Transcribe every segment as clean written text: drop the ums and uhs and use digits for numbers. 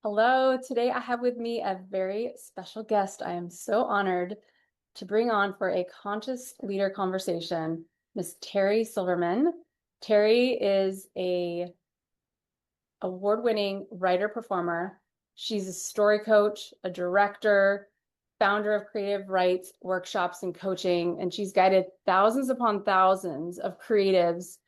Hello, today I have with me a very special guest. I am so honored to bring on for a conscious leader conversation, Miss Terrie Silverman. Terrie is a award-winning writer performer. She's a story coach, a director, founder of Creative Rights workshops and coaching, and she's guided thousands upon thousands of creatives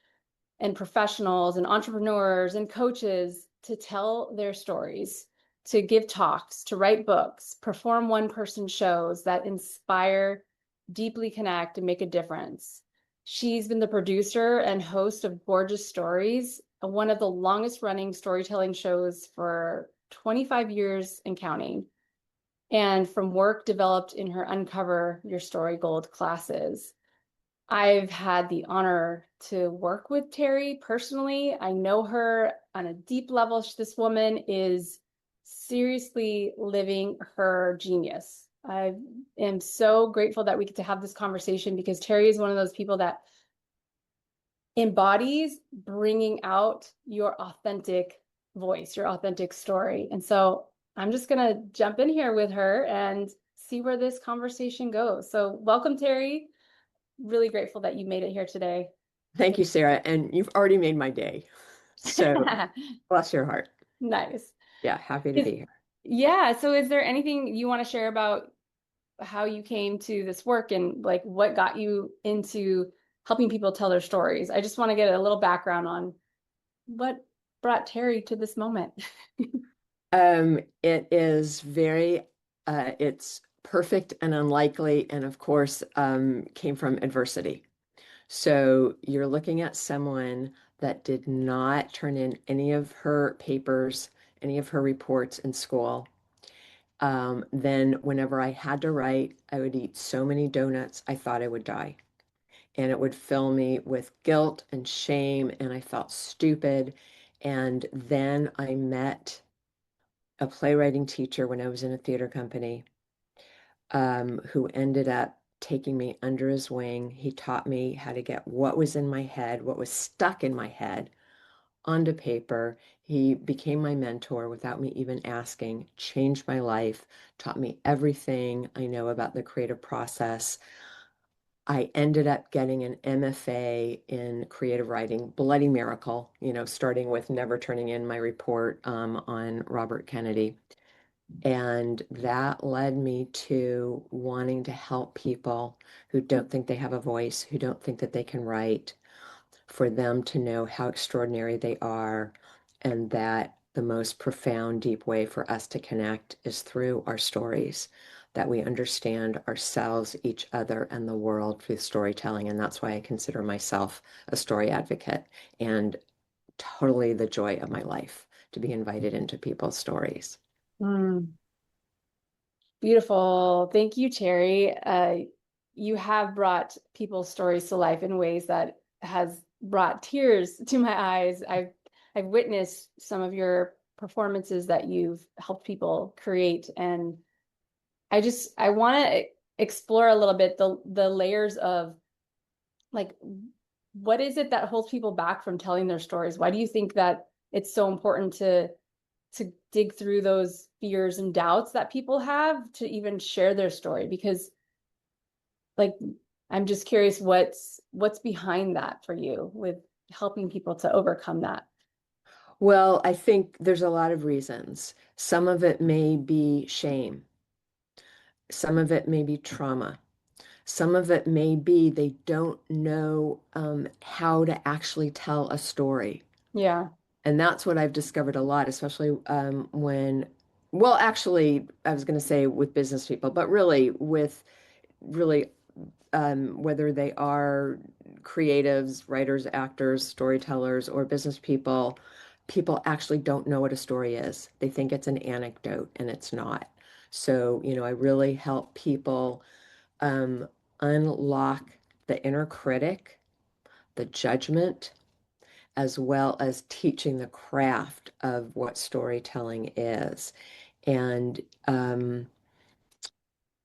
and professionals and entrepreneurs and coaches to tell their stories, to give talks, to write books, perform one-person shows that inspire, deeply connect, and make a difference. She's been the producer and host of Gorgeous Stories, one of the longest running storytelling shows for 25 years and counting, and from work developed in her Uncover Your Story Gold classes. I've had the honor to work with Terrie personally. I know her on a deep level. This woman is seriously living her genius. I am so grateful that we get to have this conversation because Terrie is one of those people that embodies bringing out your authentic voice, your authentic story. And so I'm just going to jump in here with her and see where this conversation goes. So welcome, Terrie. Really grateful that you made it here today. Thank you, Sarah. And you've already made my day. So bless your heart. Nice. Yeah, happy to Is, be here. yeah, so is there anything you want to share about how you came to this work and like what got you into helping people tell their stories? I just want to get a little background on what brought Terrie to this moment. It is it's perfect and unlikely, and of course, came from adversity. So you're looking at someone that did not turn in any of her papers, any of her reports in school. Then whenever I had to write, I would eat so many donuts, I thought I would die. And it would fill me with guilt and shame, and I felt stupid. And then I met a playwriting teacher when I was in a theater company, who ended up taking me under his wing. He taught me how to get what was in my head, what was stuck in my head, onto paper. He became my mentor without me even asking, changed my life, taught me everything I know about the creative process. I ended up getting an MFA in creative writing, bloody miracle, starting with never turning in my report on Robert Kennedy. And that led me to wanting to help people who don't think they have a voice, who don't think that they can write, for them to know how extraordinary they are, and that the most profound, deep way for us to connect is through our stories, that we understand ourselves, each other, and the world through storytelling. And that's why I consider myself a story advocate, and totally the joy of my life to be invited into people's stories. Mm, beautiful. Thank you, Terrie. You have brought people's stories to life in ways that has brought tears to my eyes. I've witnessed some of your performances that you've helped people create, and I want to explore a little bit the layers of like what is it that holds people back from telling their stories? Why do you think that it's so important to dig through those fears and doubts that people have to even share their story? Because like I'm just curious what's behind that for you with helping people to overcome that. Well, I think there's a lot of reasons. Some of it may be shame. Some of it may be trauma. Some of it may be they don't know how to actually tell a story. Yeah. And that's what I've discovered a lot, especially well, actually, I was going to say with business people, but really with really whether they are creatives, writers, actors, storytellers, or business people, people actually don't know what a story is. They think it's an anecdote, and it's not. So, I really help people um, unlock the inner critic, the judgment, as well as teaching the craft of what storytelling is. And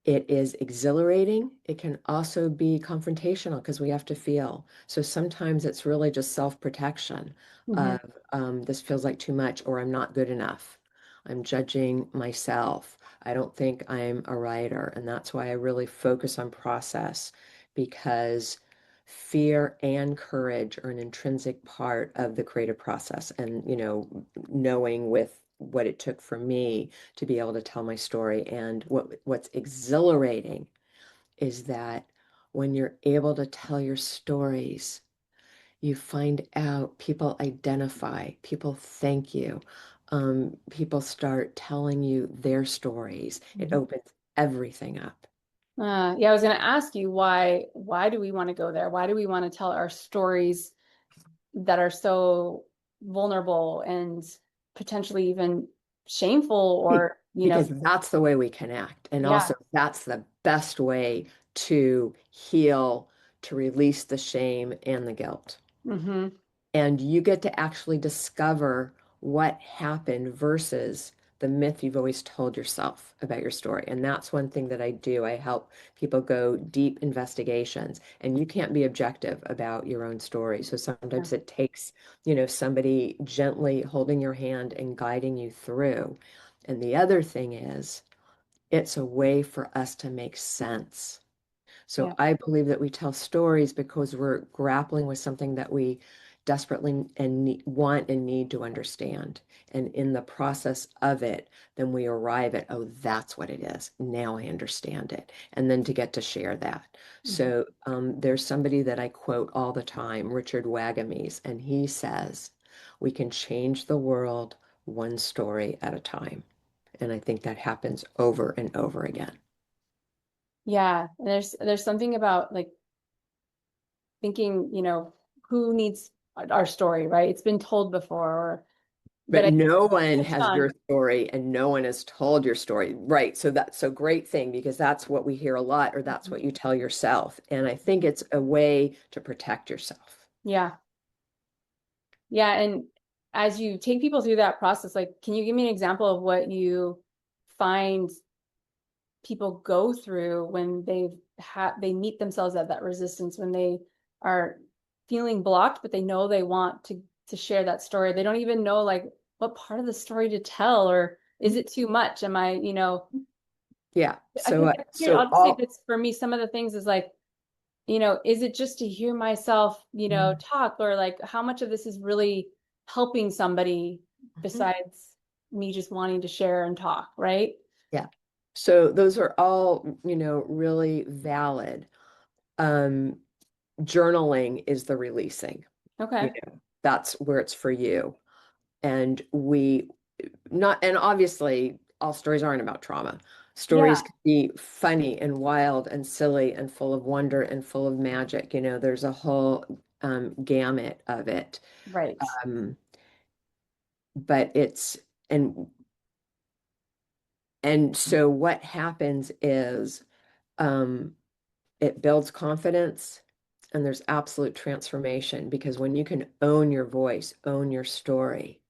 it is exhilarating. It can also be confrontational because we have to feel. So sometimes it's really just self-protection Mhm. of this feels like too much, or I'm not good enough. I'm judging myself. I don't think I'm a writer. And that's why I really focus on process because fear and courage are an intrinsic part of the creative process. And, knowing with what it took for me to be able to tell my story. And what's exhilarating is that when you're able to tell your stories, you find out people identify, people thank you, people start telling you their stories. It Mhm. opens everything up. Yeah, I was going to ask you why do we want to go there? Why do we want to tell our stories that are so vulnerable and potentially even shameful Be- or, Because that's the way we connect. And yeah. also, that's the best way to heal, to release the shame and the guilt. Hmm. And you get to actually discover what happened versus the myth you've always told yourself about your story. And that's one thing that I do. I help people go deep investigations, and you can't be objective about your own story. So Yeah. sometimes it takes, somebody gently holding your hand and guiding you through. And the other thing is, it's a way for us to make sense. Yeah. So I believe that we tell stories because we're grappling with something that we desperately want and need to understand. And in the process of it, then we arrive at, oh, that's what it is. Now I understand it. And then to get to share that. Mhm. So there's somebody that I quote all the time, Richard Wagamies, and he says, we can change the world one story at a time. And I think that happens over and over again. Yeah. There's something about like thinking, who needs our story, right? It's been told before, but But I no one touched has on, your story and no one has told your story. Right. So that's a great thing because that's what we hear a lot, or that's what you tell yourself. And I think it's a way to protect yourself. yeah. Yeah. And as you take people through that process, like, can you give me an example of what you find people go through when they meet themselves at that resistance, when they are feeling blocked, but they know they want to share that story. They don't even know like what part of the story to tell, or is it too much? Am I, Yeah. I So, think here, so I'll just say all, this for me, some of the things is like, is it just to hear myself, talk, or like how much of this is really helping somebody Mhm. besides me just wanting to share and talk, right? Yeah. So those are all, really valid. Um, Journaling is the releasing, Okay. that's where it's for you. And we not, and obviously all stories aren't about trauma. Yeah, Stories can be funny and wild and silly and full of wonder and full of magic. There's a whole gamut of it. right. Um, but it's and and so what happens is um, it builds confidence and there's absolute transformation because when you can own your voice, own your story,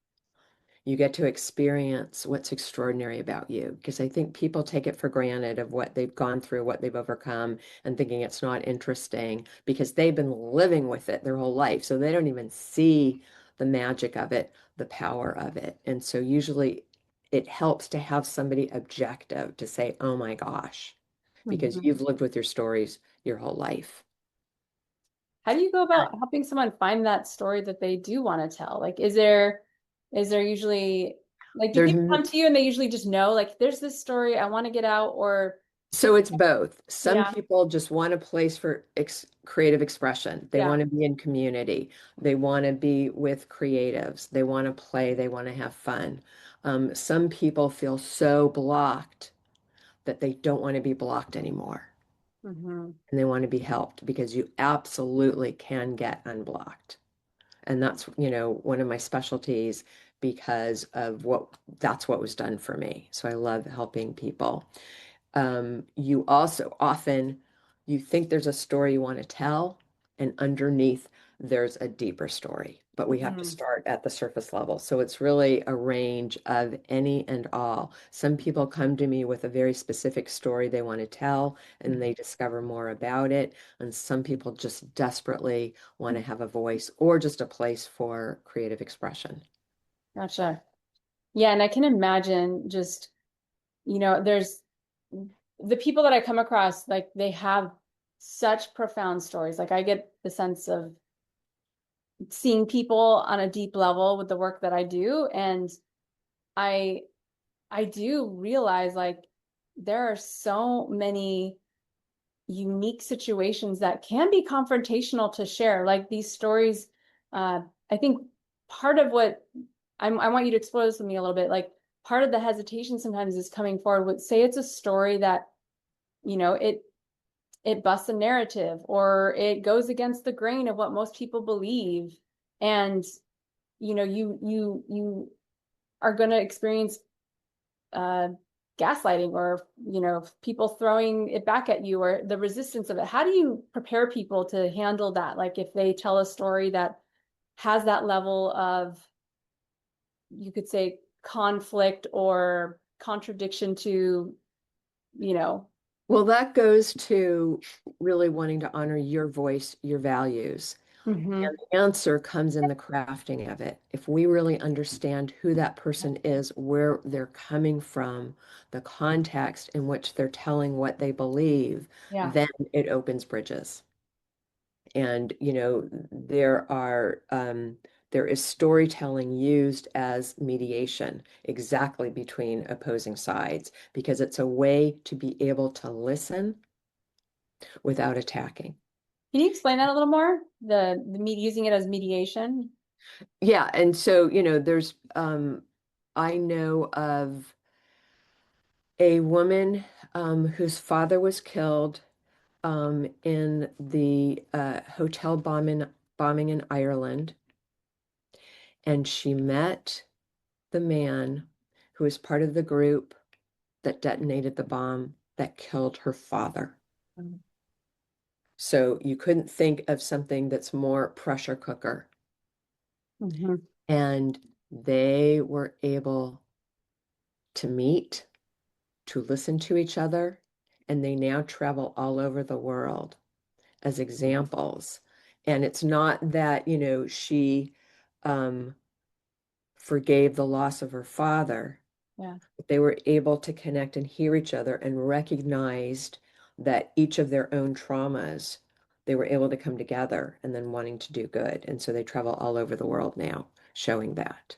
you get to experience what's extraordinary about you because I think people take it for granted of what they've gone through, what they've overcome, and thinking it's not interesting because they've been living with it their whole life. So they don't even see the magic of it, the power of it. And so usually it helps to have somebody objective to say, oh my gosh, because Mhm. you've lived with your stories your whole life. How do you go about helping someone find that story that they do want to tell? Like, is there usually like do There's people come to you and they usually just know like there's this story I want to get out or So it's both. Some yeah, people just want a place for creative expression. They yeah. want to be in community. They want to be with creatives. They want to play. They want to have fun. Some people feel so blocked that they don't want to be blocked anymore. Hmm. And they want to be helped because you absolutely can get unblocked. And that's, one of my specialties because of that's what was done for me. So I love helping people. You also often you think there's a story you want to tell, and underneath there's a deeper story. But we have to Hmm. start at the surface level. So it's really a range of any and all. Some people come to me with a very specific story they want to tell, and they discover more about it. And some people just desperately want to have a voice or just a place for creative expression. Gotcha. Yeah, and I can imagine just, there's the people that I come across, like they have such profound stories. Like I get the sense of seeing people on a deep level with the work that I do. And I I do realize like there are so many unique situations that can be confrontational to share. Like these stories, I think part of what I want you to explore this with me a little bit. Like part of the hesitation sometimes is coming forward with, say it's a story that, you know, it busts a narrative or it goes against the grain of what most people believe. And, you are going to experience uh, gaslighting or people throwing it back at you or the resistance of it. How do you prepare people to handle that, like if they tell a story that has that level of, you could say, conflict or contradiction to you know Well, that goes to really wanting to honor your voice, your values. hmm And the answer comes in the crafting of it. If we really understand who that person is, where they're coming from, the context in which they're telling what they believe, yeah. then it opens bridges. And, there is storytelling used as mediation exactly between opposing sides because it's a way to be able to listen without attacking. Can you explain that a little more, the me using it as mediation? Yeah, and so, I know of a woman whose father was killed in the hotel bombing in Ireland, and she met the man who was part of the group that detonated the bomb that killed her father. So you couldn't think of something that's more pressure cooker. Mm-hmm. And they were able to meet, to listen to each other, and they now travel all over the world as examples. And it's not that, she um, forgave the loss of her father, Yeah. but they were able to connect and hear each other and recognized that each of their own traumas, they were able to come together and then wanting to do good. And so they travel all over the world now, showing that.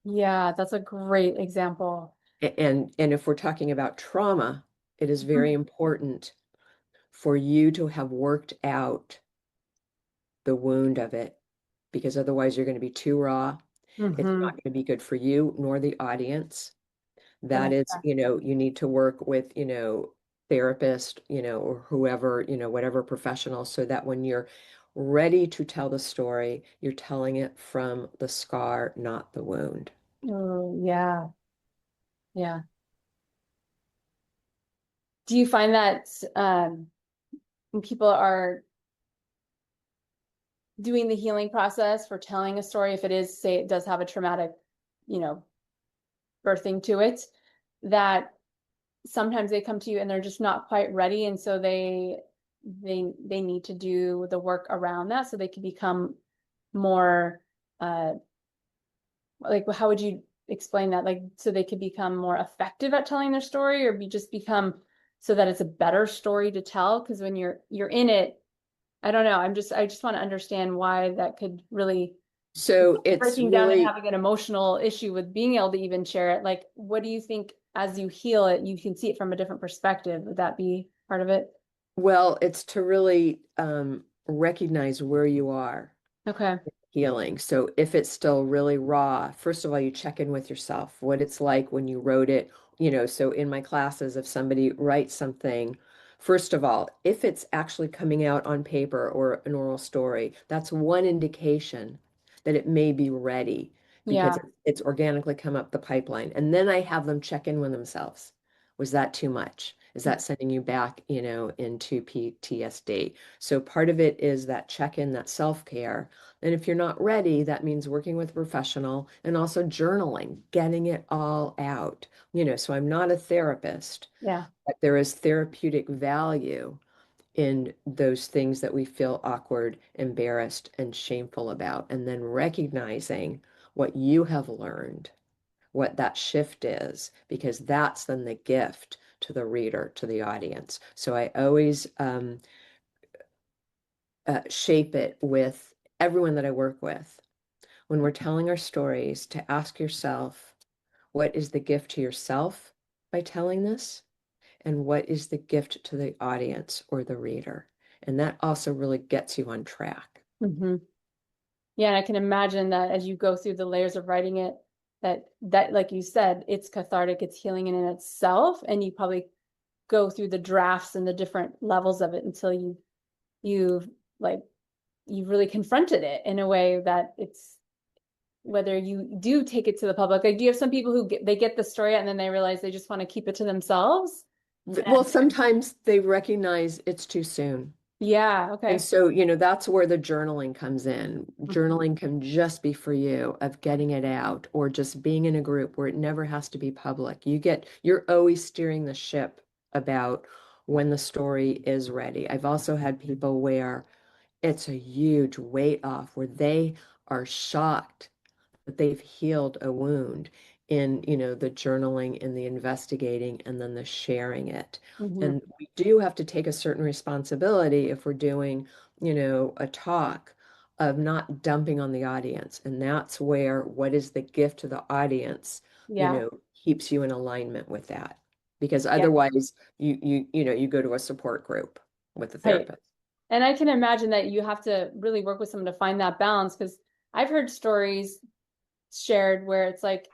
Yeah, that's a great example. And if we're talking about trauma, it is very important for you to have worked out the wound of it because otherwise you're going to be too raw. It's not Mm-hmm. going to be good for you nor the audience. That That is, you need to work with, therapist, or whoever, whatever professional, so that when you're ready to tell the story, you're telling it from the scar, not the wound. oh, yeah. Yeah. Do you find that when people are doing the healing process for telling a story, if it is, say, it does have a traumatic, you know, birthing to it, that sometimes they come to you and they're just not quite ready, and so they need to do the work around that so they can become more uh like how would you explain that? Like so they could become more effective at telling their story or be just become so that it's a better story to tell? Because when you're in it, I don't know. I just want to understand why that could really So it's breaking down and really, having an emotional issue with being able to even share it. Like, what do you think as you heal it, you can see it from a different perspective? Would that be part of it? well, it's to really recognize where you are Okay. healing. So if it's still really raw, first of all, you check in with yourself, what it's like when you wrote it. So in my classes, if somebody writes something, first of all, if it's actually coming out on paper or an oral story, that's one indication that it may be ready because Yeah. it's organically come up the pipeline. And then I have them check in with themselves. Was that too much? Is that sending you back, into PTSD? So part of it is that check-in, that self-care. And if you're not ready, that means working with a professional and also journaling, getting it all out. So I'm not a therapist, Yeah. but there is therapeutic value in those things that we feel awkward, embarrassed, and shameful about. And then recognizing what you have learned what that shift is, because that's then the gift to the reader, to the audience. So I always shape it with everyone that I work with. When we're telling our stories, to ask yourself, what is the gift to yourself by telling this? And what is the gift to the audience or the reader? And that also really gets you on track. Hmm. Yeah, and I can imagine that as you go through the layers of writing it, that like you said, it's cathartic, it's healing in itself, and you probably go through the drafts and the different levels of it until you've like you've really confronted it in a way that it's whether you do take it to the public. Like, do you have some people who they get the story out and then they realize they just want to keep it to themselves? Well, sometimes they recognize it's too soon. Yeah, And okay. so, that's where the journaling comes in. Mhm. Journaling can just be for you of getting it out or just being in a group where it never has to be public. You're always steering the ship about when the story is ready. I've also had people where it's a huge weight off, where they are shocked that they've healed a wound in, the journaling and the investigating and then the sharing it. Mhm. And we do have to take a certain responsibility if we're doing, a talk, of not dumping on the audience. And that's where what is the gift to the audience, Yeah. keeps you in alignment with that. Because Yeah. otherwise you go to a support group with a Right. therapist. And I can imagine that you have to really work with someone to find that balance because I've heard stories shared where it's like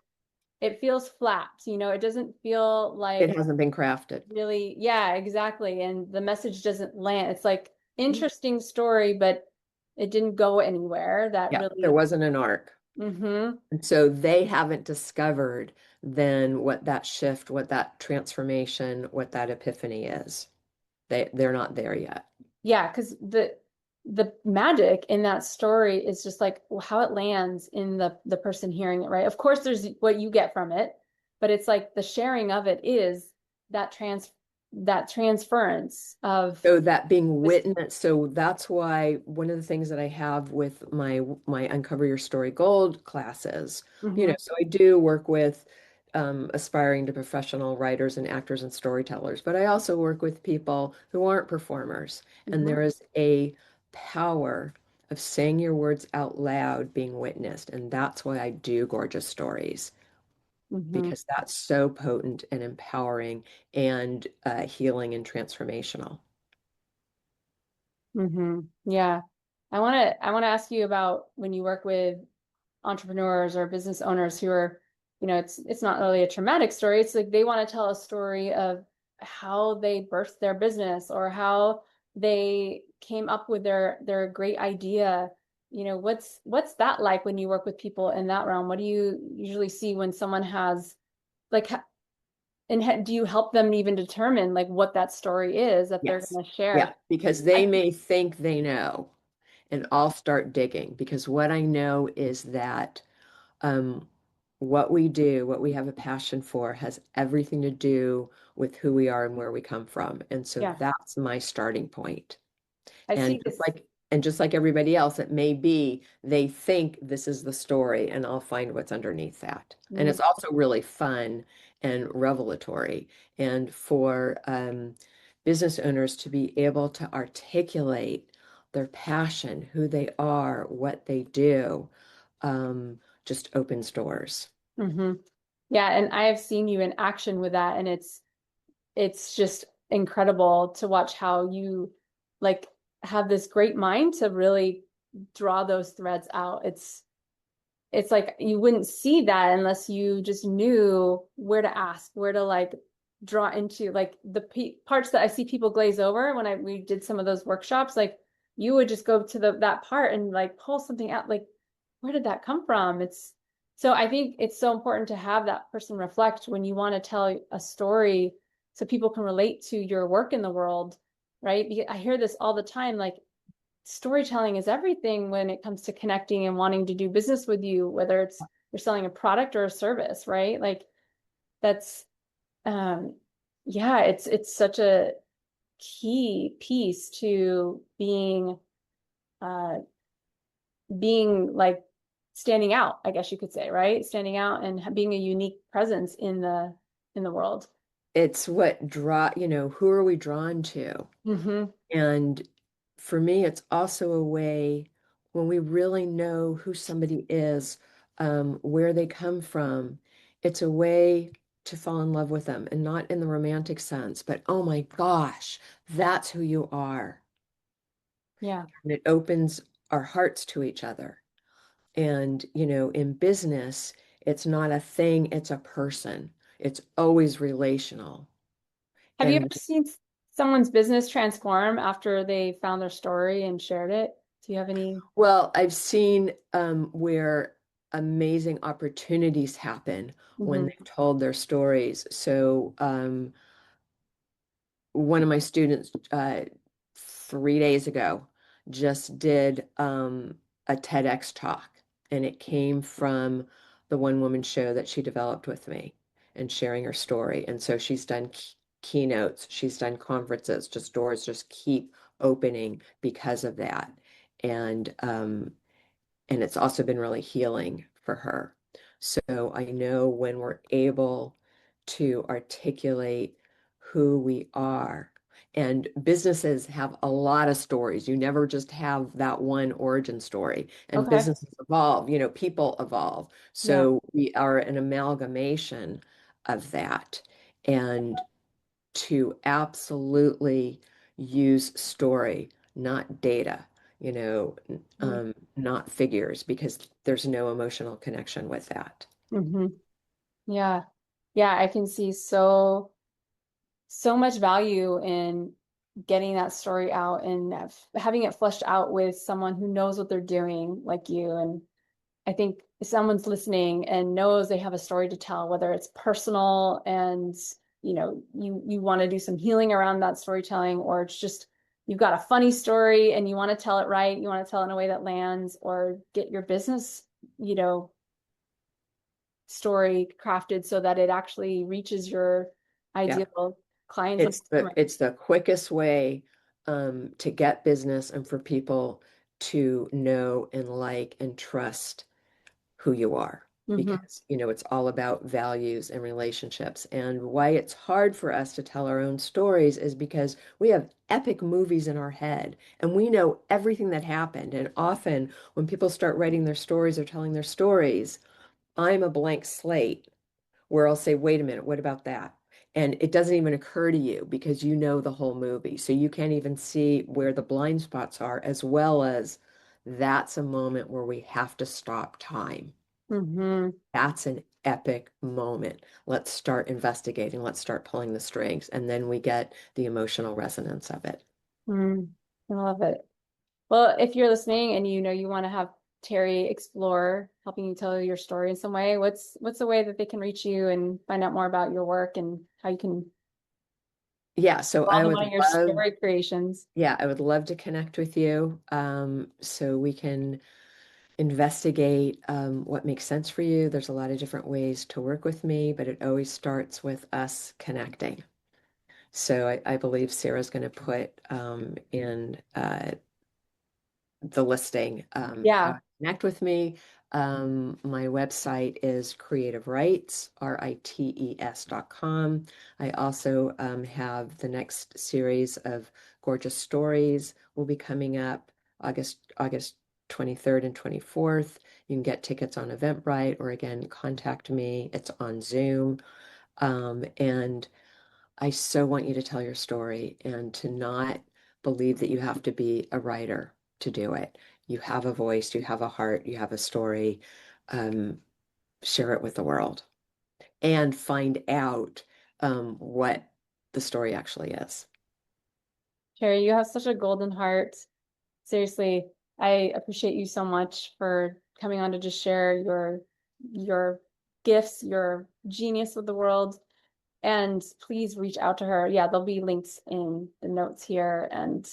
it feels flat, it doesn't feel like It hasn't been crafted. really, yeah, exactly. And the message doesn't land. It's like interesting story, but it didn't go anywhere. That Yeah, there really, wasn't an arc. mm-hmm. And so they haven't discovered then what that shift, what that transformation, what that epiphany is. They're not there yet. Yeah, because the magic in that story is just like how it lands in the person hearing it, right? Of course, there's what you get from it, but it's like the sharing of it is that that transference of So that being this. witnessed, so that's why one of the things that I have with my Uncover Your Story Gold classes, Hmm. so I do work with aspiring to professional writers and actors and storytellers, but I also work with people who aren't performers. And Hmm. there is a power of saying your words out loud being witnessed. And that's why I do gorgeous stories, Hmm. because that's so potent and empowering and healing and transformational. Hmm. Yeah. I want to ask you about when you work with entrepreneurs or business owners who are, it's not really a traumatic story. It's like they want to tell a story of how they birthed their business or how they came up with their great idea. What's that like when you work with people in that realm? What do you usually see when someone has like do you help them even determine like what that story is that they're Yes. going to share? Yeah, because they I may think they know, and I'll start digging, because what I know is that um, what we do, what we have a passion for, has everything to do with who we are and where we come from. And so Yeah, that's my starting point. I And see this. just like everybody else, it may be they think this is the story, and I'll find what's underneath that. And Mhm. it's also really fun and revelatory. And for business owners to be able to articulate their passion, who they are, what they do, just opens doors. Hmm. Yeah, and I have seen you in action with that, and it's just incredible to watch how you like have this great mind to really draw those threads out. It's like you wouldn't see that unless you just knew where to ask, where to like draw into like the parts that I see people glaze over when we did some of those workshops, like you would just go to that part and like pull something out, like where did that come from? It's so I think it's so important to have that person reflect when you want to tell a story so people can relate to your work in the world, right? Because I hear this all the time, like storytelling is everything when it comes to connecting and wanting to do business with you, whether it's you're selling a product or a service, right? Like that's um yeah, it's such a key piece to being uh being like standing out, I guess you could say, right? Standing out and being a unique presence in the world. It's what who are we drawn to? Hmm. And for me, it's also a way when we really know who somebody is, where they come from, it's a way to fall in love with them and not in the romantic sense, but oh my gosh, that's who you are. Yeah. And it opens our hearts to each other. And, in business, it's not a thing, it's a person. It's always relational. Have you ever And seen someone's business transform after they found their story and shared it? Do you have any? well, I've seen where amazing opportunities happen when Hmm. they've told their stories. So, one of my students 3 days ago just did a TEDx talk, and it came from the one woman show that she developed with me and sharing her story. And so she's done keynotes, she's done conferences, just doors just keep opening because of that. And it's also been really healing for her. So I know when we're able to articulate who we are, and businesses have a lot of stories. You never just have that one origin story. And Okay. businesses evolve, people evolve. Yeah. So we are an amalgamation of that. And to absolutely use story, not data, not figures, because there's no emotional connection with that. Mm-hmm. Yeah. Yeah, I can see so much value in getting that story out and having it fleshed out with someone who knows what they're doing, like you. And I think if someone's listening and knows they have a story to tell, whether it's personal and you want to do some healing around that storytelling, or it's just you've got a funny story and you want to tell it right, you want to tell it in a way that lands, or get your business, you know, story crafted so that it actually reaches your Yeah. ideal clients and It's the customers. it's the quickest way to get business and for people to know and like and trust who you are, Hmm. because it's all about values and relationships. And why it's hard for us to tell our own stories is because we have epic movies in our head and we know everything that happened. And often when people start writing their stories or telling their stories, I'm a blank slate where I'll say, wait a minute, what about that? And it doesn't even occur to you because you know the whole movie. So you can't even see where the blind spots are, as well as that's a moment where we have to stop time. Hmm. That's an epic moment. Let's start investigating. Let's start pulling the strings. And then we get the emotional resonance of it. Mm, I love it. Well, if you're listening and you want to have Terry explore helping you tell your story in some way, what's the way that they can reach you and find out more about your work and how you can Yeah, so involve in one of your story creations? I would love to connect with you, so we can investigate what makes sense for you. There's a lot of different ways to work with me, but it always starts with us connecting. So I believe Sarah's going to put in the listing, how Yeah. to connect with me. My website is Creative Rights, rites.com. I also have the next series of gorgeous stories will be coming up August 23rd and 24th. You can get tickets on Eventbrite, or again, contact me. It's on Zoom. And I so want you to tell your story and to not believe that you have to be a writer to do it. You have a voice, you have a heart, you have a story. Um, Share it with the world and find out what the story actually is. Terry, you have such a golden heart. Seriously, I appreciate you so much for coming on to just share your gifts, your genius with the world. And please reach out to her. Yeah, there'll be links in the notes here. And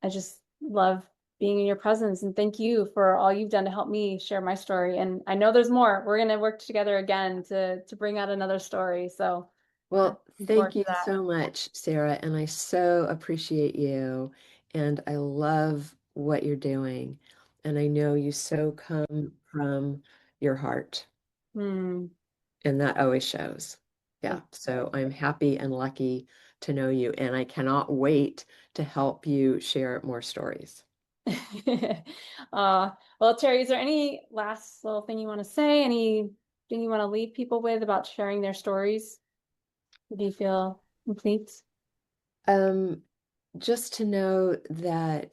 I just love being in your presence. And thank you for all you've done to help me share my story. And I know there's more. We're going to work together again to bring out another story. So I'm Well, looking forward thank to you that. so much, Sarah, and I so appreciate you, and I love what you're doing. And I know you so come from your heart. Hmm. And that always shows. Yeah. So Fantastic. I'm happy and lucky to know you. And I cannot wait to help you share more stories. Well, Terry, is there any last little thing you want to say? Anything you want to leave people with about sharing their stories? Do you feel complete? Um, just to know that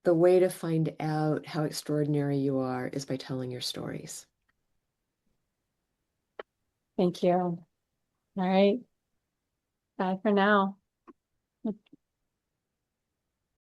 the way to find out how extraordinary you are is by telling your stories. Thank you. All right. Bye for now.